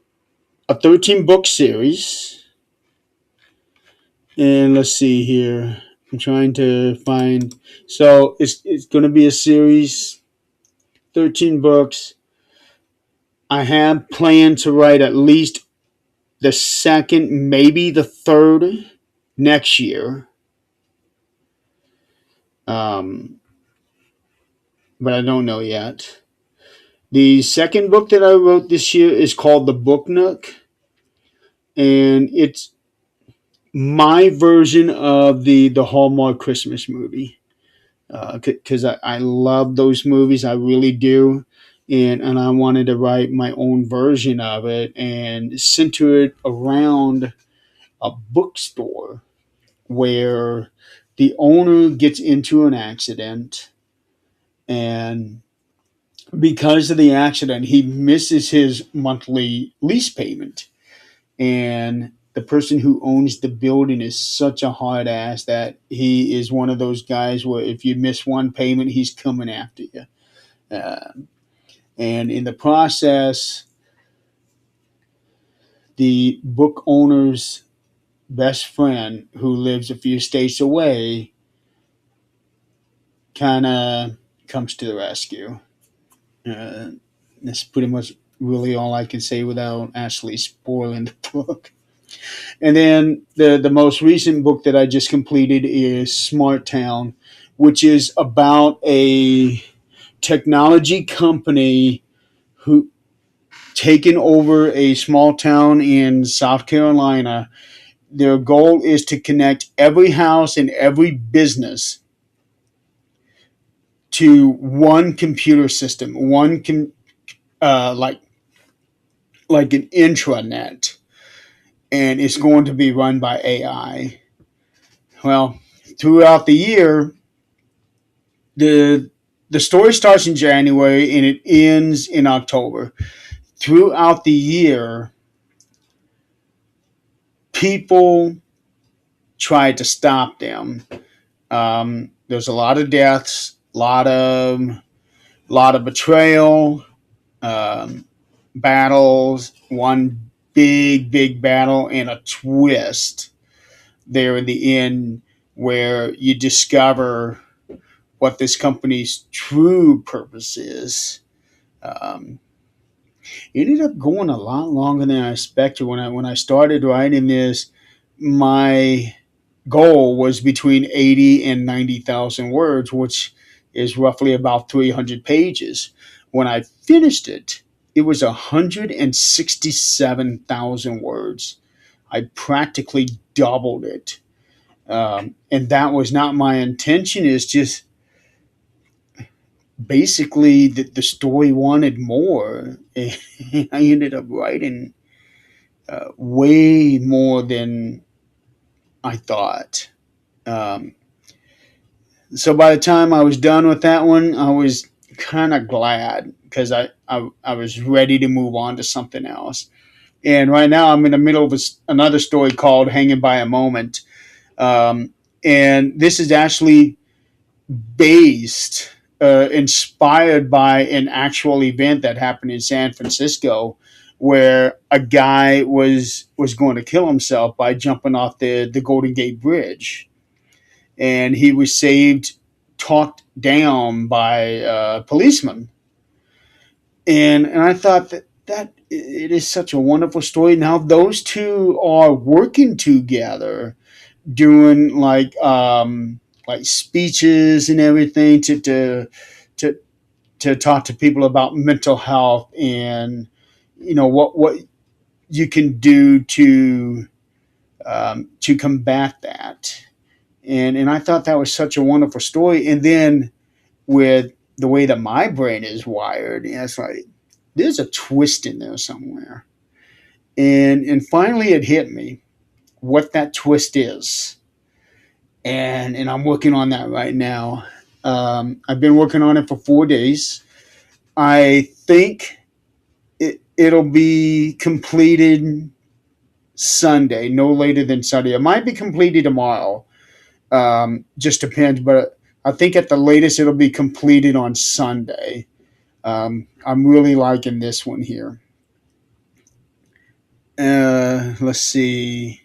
a 13 book series. And let's see here. I'm trying to find. So it's going to be a series, 13 books. I have planned to write at least the second, maybe the third next year. Um, but I don't know yet. The second book that I wrote this year is called The Book Nook, and it's my version of the Hallmark Christmas movie. Because I love those movies, I really do, and I wanted to write my own version of it and center it around a bookstore where the owner gets into an accident, and because of the accident, he misses his monthly lease payment. And the person who owns the building is such a hard ass that he is one of those guys where if you miss one payment, he's coming after you. Uh, and in the process, the book owner's best friend, who lives a few states away, kind of comes to the rescue. Uh, that's pretty much really all I can say without actually spoiling the book. And then the most recent book that I just completed is Smart Town, which is about a technology company who taken over a small town in South Carolina. Their goal is to connect every house and every business to one computer system, like an intranet, and it's going to be run by AI. Well, throughout the year, the the story starts in January and it ends in October. Throughout the year, people try to stop them. There's a lot of deaths, lot of betrayal, um, battles, one big battle, and a twist there in the end where you discover what this company's true purpose is. Um, it ended up going a lot longer than I expected. When I started writing this, my goal was between 80 and 90,000 words, which is roughly about 300 pages. When I finished it, it was 167,000 words. I practically doubled it. And that was not my intention. It's just basically the story wanted more. I ended up writing way more than I thought. Um, so by the time I was done with that one, I was kind of glad because I was ready to move on to something else. And right now I'm in the middle of another story called Hanging by a Moment. Um, and this is actually inspired by an actual event that happened in San Francisco where a guy was going to kill himself by jumping off the Golden Gate Bridge, and he was saved, talked down by a policeman, and I thought that it is such a wonderful story. Now those two are working together, doing like speeches and everything to to talk to people about mental health and what you can do to combat that. And I thought that was such a wonderful story. And then with the way that my brain is wired, it's like there's a twist in there somewhere. And finally it hit me what that twist is. And I'm working on that right now. I've been working on it for 4 days. I think it'll be completed Sunday, no later than Sunday. It might be completed tomorrow. Just depends, but I think at the latest it'll be completed on Sunday. I'm really liking this one here. Let's see.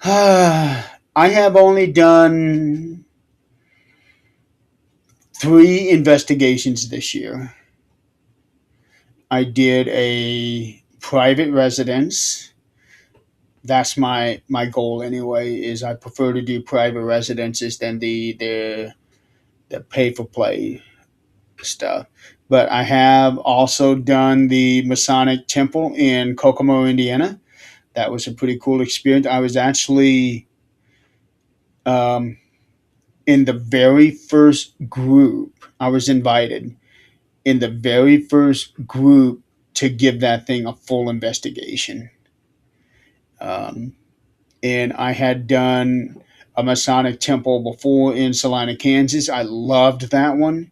I have only done 3 investigations this year. I did a private residence. That's my goal anyway. Is I prefer to do private residences than the pay for play stuff. But I have also done the Masonic Temple in Kokomo, Indiana. That was a pretty cool experience. I was actually um, in the very first group. I was invited in the very first group to give that thing a full investigation. Um, and I had done a Masonic temple before in Salina, Kansas. I loved that one,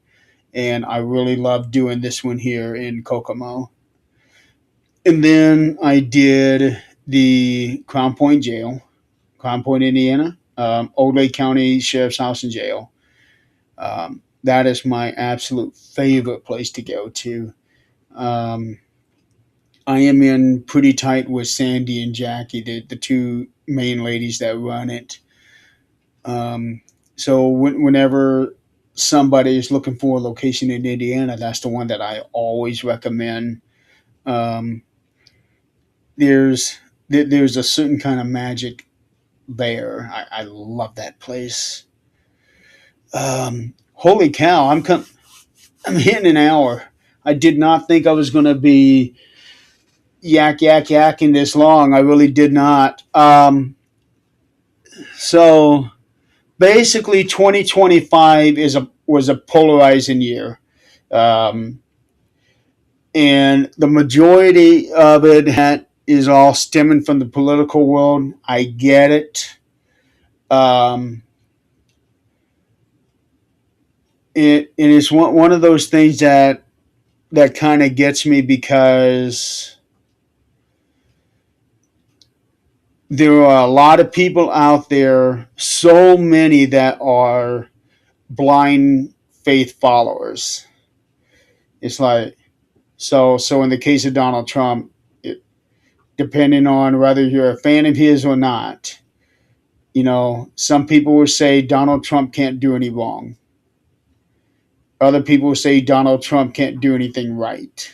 and I really loved doing this one here in Kokomo. And then I did the Crown Point Jail, Crown Point, Indiana, Old Lake County Sheriff's House and Jail. That is my absolute favorite place to go to. Um, I am in pretty tight with Sandy and Jackie, the two main ladies that run it. Um, so whenever somebody is looking for a location in Indiana, that's the one that I always recommend. Um, there's there's a certain kind of magic there. I love that place. Holy cow! I'm hitting an hour. I did not think I was going to be yakking this long. I really did not. So basically, 2025 was a polarizing year, um, and the majority of it is all stemming from the political world. I get it. Um, it is one of those things that kind of gets me because there are a lot of people out there, so many that are blind faith followers. It's like so in the case of Donald Trump, depending on whether you're a fan of his or not, some people will say Donald Trump can't do any wrong. Other people will say Donald Trump can't do anything right.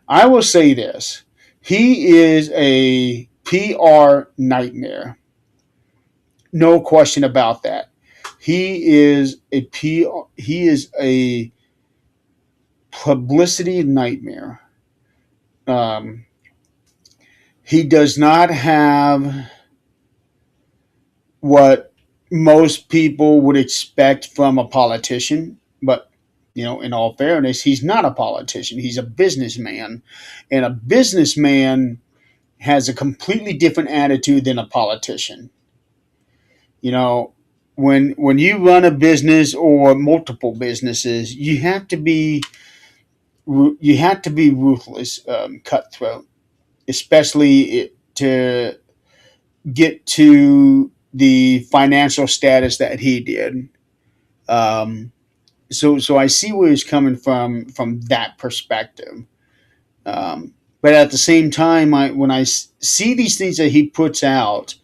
I will say this: he is a PR nightmare. No question about that. He is a publicity nightmare. Um, he does not have what most people would expect from a politician, but in all fairness, he's not a politician. He's a businessman, and a businessman has a completely different attitude than a politician. You know, when you run a business or multiple businesses, you have to be ruthless, cutthroat, especially to get to the financial status that he did. Um, so I see where he's coming from that perspective. But at the same time, when I see these things that he puts out,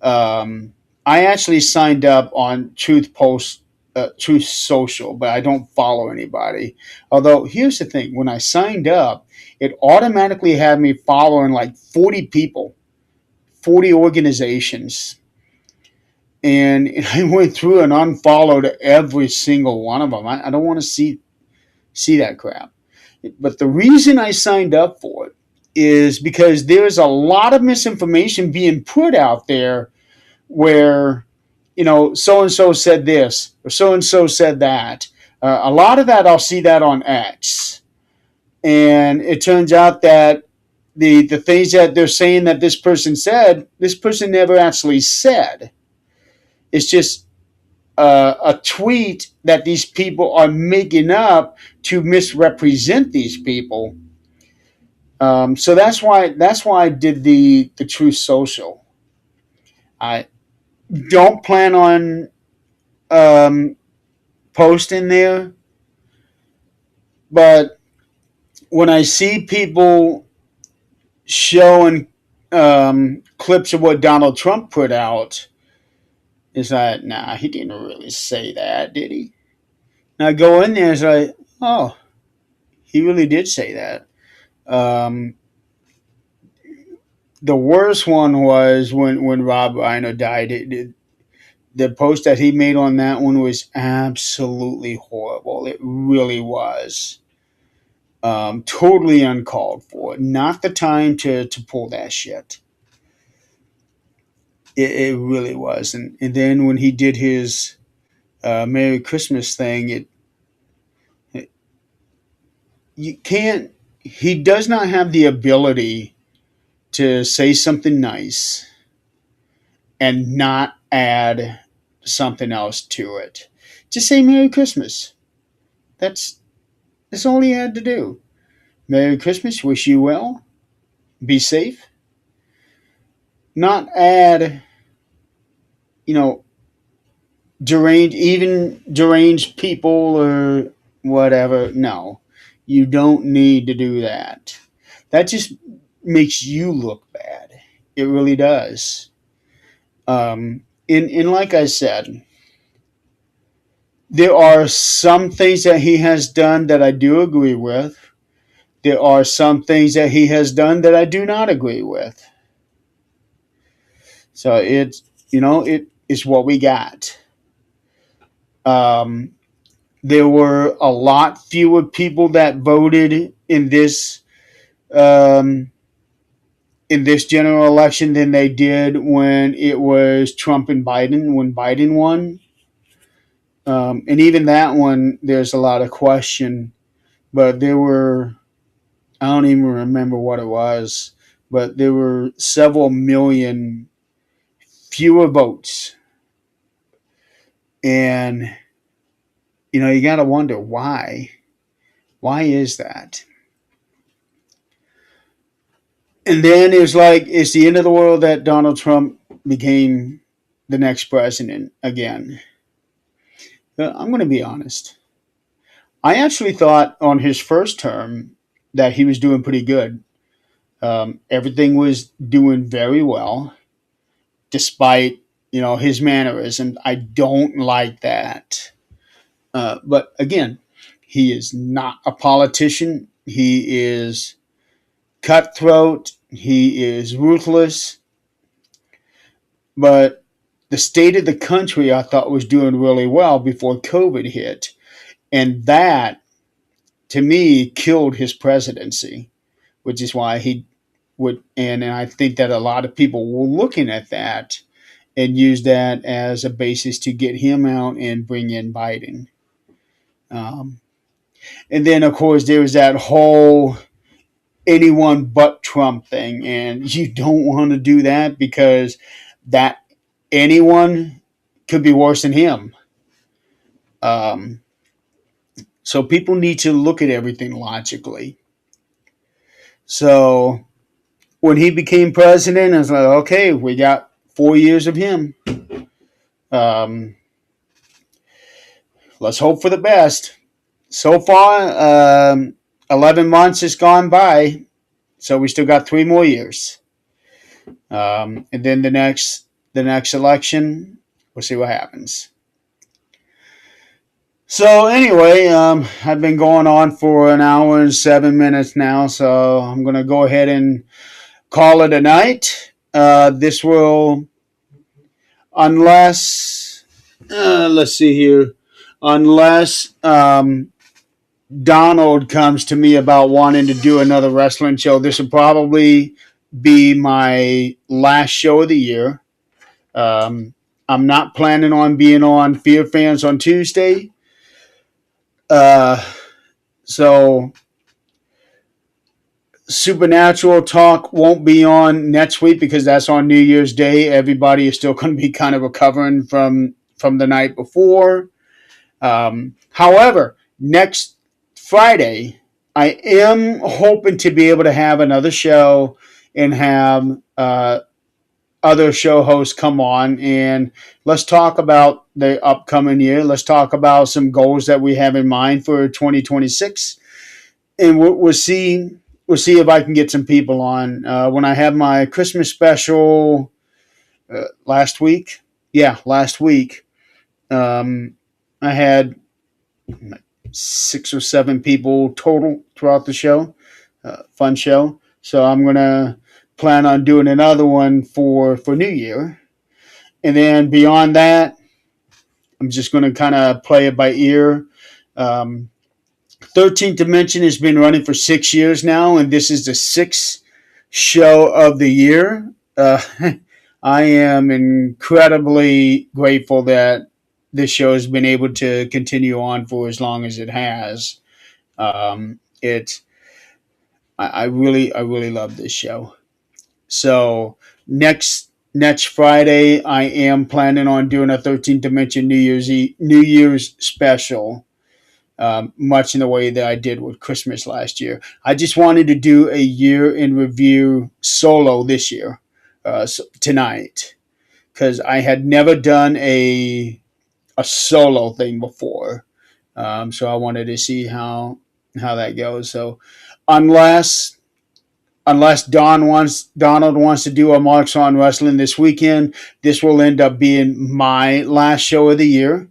um, I actually signed up on Truth Social, but I don't follow anybody. Although here's the thing: when I signed up, it automatically had me following like 40 people, 40 organizations, and I went through and unfollowed every single one of them. I don't want to see that crap. But the reason I signed up for it is because there's a lot of misinformation being put out there where, so and so said this or so and so said that. A lot of that, I'll see that on X. And it turns out that the things that they're saying that this person said, this person never actually said. It's just a tweet that these people are making up to misrepresent these people. So that's why I did the True Social. I don't plan on um, posting there, but when I see people showing clips of what Donald Trump put out, it's like, nah, he didn't really say that, did he? And I go in there, it's like, oh, he really did say that. Um, the worst one was when Rob Reiner died. The post that he made on that one was absolutely horrible. It really was. Totally uncalled for. Not the time to pull that shit. It really was. And then when he did his Merry Christmas thing, it you can't. He does not have the ability to say something nice and not add something else to it. Just say Merry Christmas. That's that's all he had to do. Merry Christmas. Wish you well. Be safe. Not add, you know, deranged people or whatever. No, you don't need to do that. That just makes you look bad. It really does. In like I said, there are some things that he has done that I do agree with. There are some things that he has done that I do not agree with. So it is what we got. Um, there were a lot fewer people that voted um, in this general election than they did when it was Trump and Biden when Biden won. And even that one, there's a lot of question. But there were, I don't even remember what it was, but there were several million fewer votes. And, you got to wonder why. Why is that? And then it was like, it's the end of the world that Donald Trump became the next president again. I'm going to be honest. I actually thought on his first term that he was doing pretty good. Everything was doing very well, despite his mannerisms. I don't like that. But again, he is not a politician. He is cutthroat. He is ruthless. But the state of the country, I thought, was doing really well before COVID hit. And that, to me, killed his presidency, which is why he would. And I think that a lot of people were looking at that and use that as a basis to get him out and bring in Biden. Um, and then, of course, there was that whole anyone but Trump thing. And you don't want to do that because that anyone could be worse than him. Um, so people need to look at everything logically. So when he became president, I was like, okay, we got 4 years of him. Um, let's hope for the best. So far, 11 months has gone by, so we still got 3 more years. And then the next election, we'll see what happens. So anyway, I've been going on for an hour and 7 minutes now, so I'm gonna go ahead and call it a night. This will, unless let's see here, unless Donald comes to me about wanting to do another wrestling show, this will probably be my last show of the year. Um, I'm not planning on being on Fear Fans on Tuesday. Uh, so Supernatural Talk won't be on next week because that's on New Year's Day. Everybody is still going to be kind of recovering from the night before. However, next Friday, I am hoping to be able to have another show and have other show hosts come on and let's talk about the upcoming year. Let's talk about some goals that we have in mind for 2026, and we'll see if I can get some people on. When I had my Christmas special last week, last week, I had 6 or 7 people total throughout the show. Fun show. So I'm gonna plan on doing another one for New Year, and then beyond that, I'm just gonna kind of play it by ear. Um, 13th Dimension has been running for 6 years now, and this is the sixth show of the year. I am incredibly grateful that this show has been able to continue on for as long as it has. It I really love this show. So next Friday, I am planning on doing a 13th Dimension New Year's special, much in the way that I did with Christmas last year. I just wanted to do a year in review solo this year, tonight, because I had never done a solo thing before. So I wanted to see how that goes. So unless Donald wants to do a Marks on Wrestling this weekend, this will end up being my last show of the year,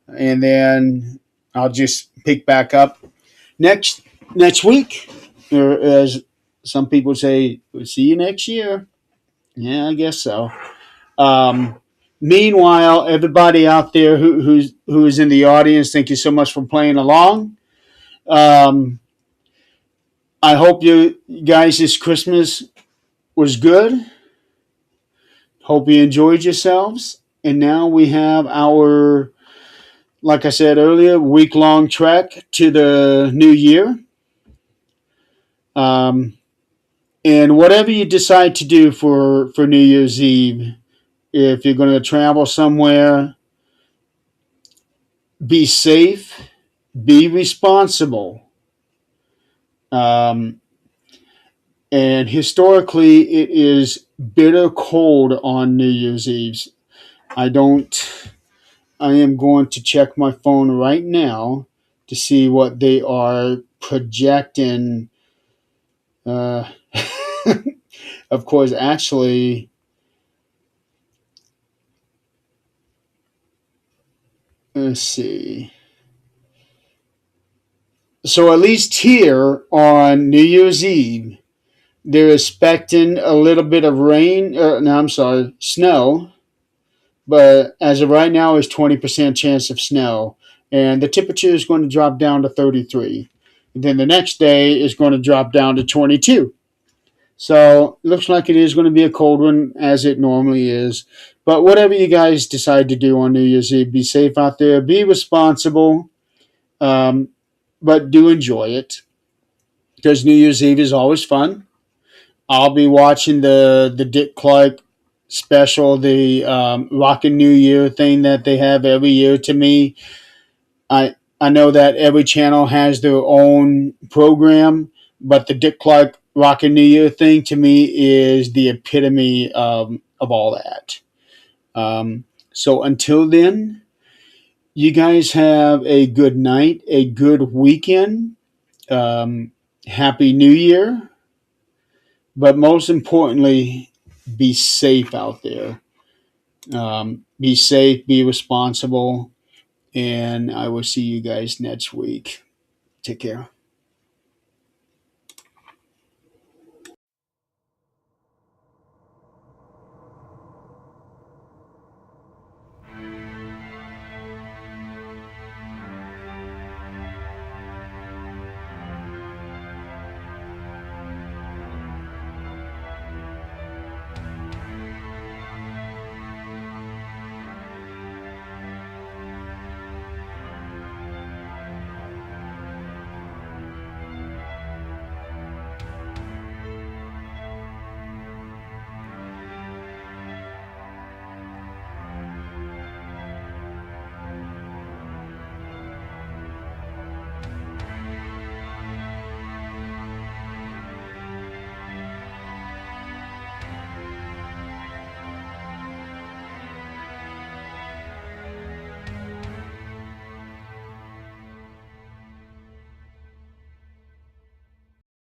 and then I'll just pick back up next next week, or as some people say, we'll see you next year. Yeah, I guess so. Um, Meanwhile, everybody out there who is in the audience, thank you so much for playing along. Um, I hope you guys this Christmas was good. Hope you enjoyed yourselves. And now we have our, like I said earlier, week long trek to the new year. Um, and whatever you decide to do for New Year's Eve, if you're going to travel somewhere, be safe, be responsible. Um, and historically, it is bitter cold on New Year's Eve. I don't. I am going to check my phone right now to see what they are projecting. Uh, of course, actually, let's see. So, at least here on New Year's Eve, they're expecting a little bit of rain. No, I'm sorry, snow. But as of right now, is 20% chance of snow, and the temperature is going to drop down to 33. And then the next day is going to drop down to 22. So it looks like it is going to be a cold one, as it normally is. But whatever you guys decide to do on New Year's Eve, be safe out there, be responsible, um, but do enjoy it, because New Year's Eve is always fun. I'll be watching the Dick Clark special, the Rockin' New Year thing that they have every year. To me, I know that every channel has their own program, but the Dick Clark Rockin' New Year thing to me is the epitome of all that. So until then, you guys have a good night, a good weekend. Happy New Year, but most importantly, be safe out there. Be safe, be responsible, and I will see you guys next week. Take care.